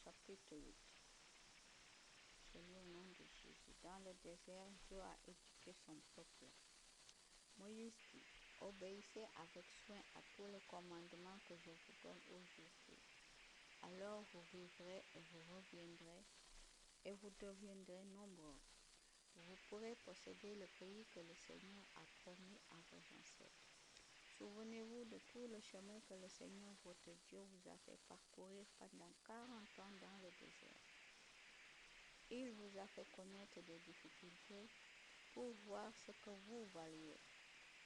chapitre 8. Je lis au nom de Jésus. Dans le désert, Dieu a éduqué son peuple. Moïse dit, obéissez avec soin à tous les commandements que je vous donne aujourd'hui. Alors vous vivrez et vous reviendrez et vous deviendrez nombreux. Vous pourrez posséder le pays que le Seigneur a promis à vos ancêtres. Souvenez-vous de tout le chemin que le Seigneur votre Dieu vous a fait parcourir pendant 40 ans dans le désert. Il vous a fait connaître des difficultés pour voir ce que vous valiez.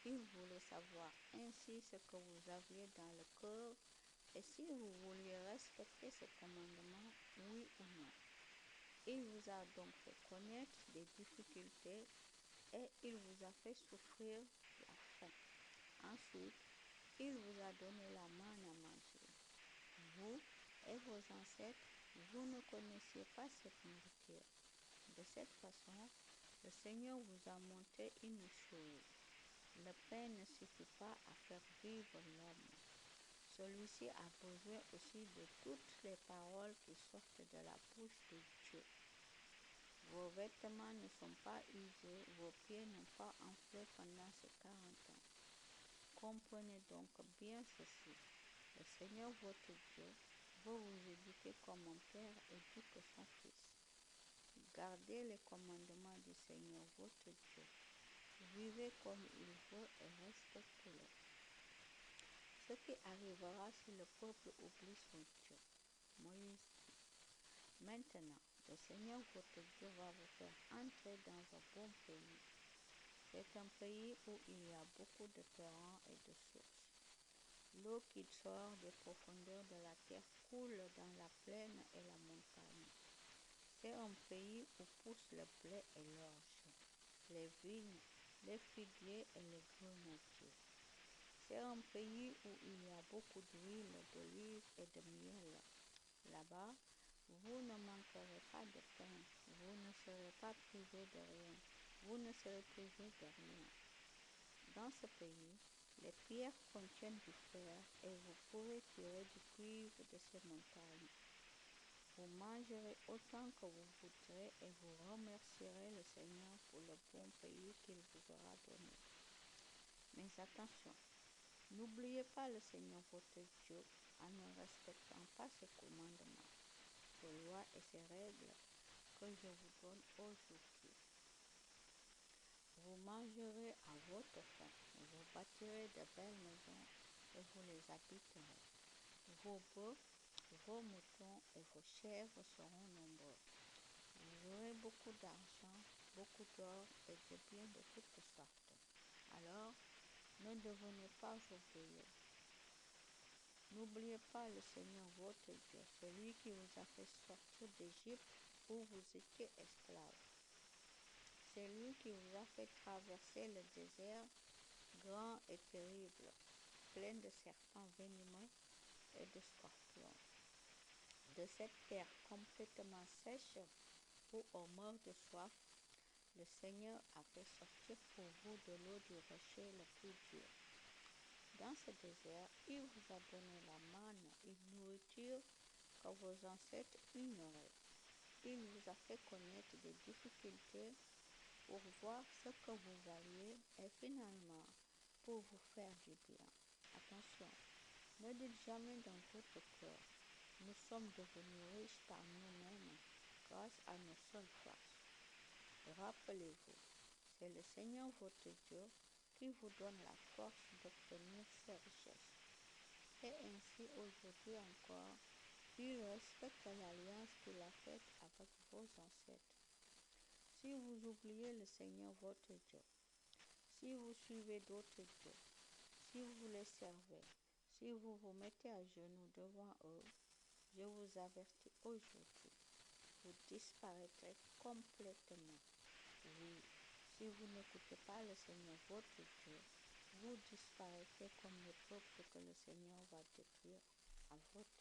Il voulait savoir ainsi ce que vous aviez dans le cœur et si vous vouliez respecter ce commandement, oui ou non. Il vous a donc fait connaître des difficultés et il vous a fait souffrir la faim. Ensuite, il vous a donné la manne à manger. Vous et vos ancêtres, vous ne connaissiez pas cette nourriture. De cette façon, le Seigneur vous a montré une chose. Le pain ne suffit pas à faire vivre l'homme. Celui-ci a besoin aussi de toutes les paroles qui sortent de la bouche de Dieu. Vos vêtements ne sont pas usés, vos pieds n'ont pas enflé pendant ces 40 ans. Comprenez donc bien ceci. Le Seigneur votre Dieu veut vous éduquer comme un père éduque son fils. Gardez les commandements du Seigneur votre Dieu. Vivez comme il veut et respectez-le. Ce qui arrivera si le peuple oublie son Dieu. Moïse dit, maintenant, le Seigneur votre Dieu va vous faire entrer dans un bon pays. C'est un pays où il y a beaucoup de torrents et de sources. L'eau qui sort des profondeurs de la terre coule dans la plaine et la montagne. C'est un pays où poussent le blé et l'orge, les vignes, les figuiers et les grenadiers. C'est un pays où il y a beaucoup d'huile, d'olive et de miel. Là-bas, vous ne manquerez pas de pain, vous ne serez pas privés de rien, vous ne serez privés de rien. Dans ce pays, les pierres contiennent du fer et vous pourrez tirer du cuivre de ces montagnes. Vous mangerez autant que vous voudrez et vous remercierez le Seigneur pour le bon pays qu'il vous aura donné. Mais attention, n'oubliez pas le Seigneur votre Dieu en ne respectant pas ses commandements, ses lois et ses règles que je vous donne aujourd'hui. Vous mangerez à votre faim, vous bâtirez de belles maisons et vous les habiterez. Vos bœufs, vos moutons et vos chèvres seront nombreux. Vous aurez beaucoup d'argent, beaucoup d'or et de biens de toutes sortes. Alors, ne devenez pas orgueilleux. N'oubliez pas le Seigneur votre Dieu, celui qui vous a fait sortir d'Égypte où vous étiez esclaves. C'est lui qui vous a fait traverser le désert grand et terrible, plein de serpents venimeux et de scorpions. De cette terre complètement sèche où on meurt de soif, le Seigneur a fait sortir pour vous de l'eau du rocher le plus dur. Dans ce désert, il vous a donné la manne, une nourriture que vos ancêtres ignoraient. Il vous a fait connaître des difficultés pour voir ce que vous valiez et finalement pour vous faire du bien. Attention, ne dites jamais dans votre cœur, nous sommes devenus riches par nous-mêmes grâce à nos seules forces. Rappelez-vous, c'est le Seigneur votre Dieu qui vous donne la force d'obtenir ces richesses. Et ainsi aujourd'hui encore, il respecte l'alliance qu'il a faite avec vos ancêtres. Si vous oubliez le Seigneur votre Dieu, si vous suivez d'autres dieux, si vous les servez, si vous vous mettez à genoux devant eux, je vous avertis aujourd'hui, vous disparaîtrez complètement. Oui, si vous n'écoutez pas le Seigneur votre Dieu, vous disparaîtrez comme le peuple que le Seigneur va détruire à votre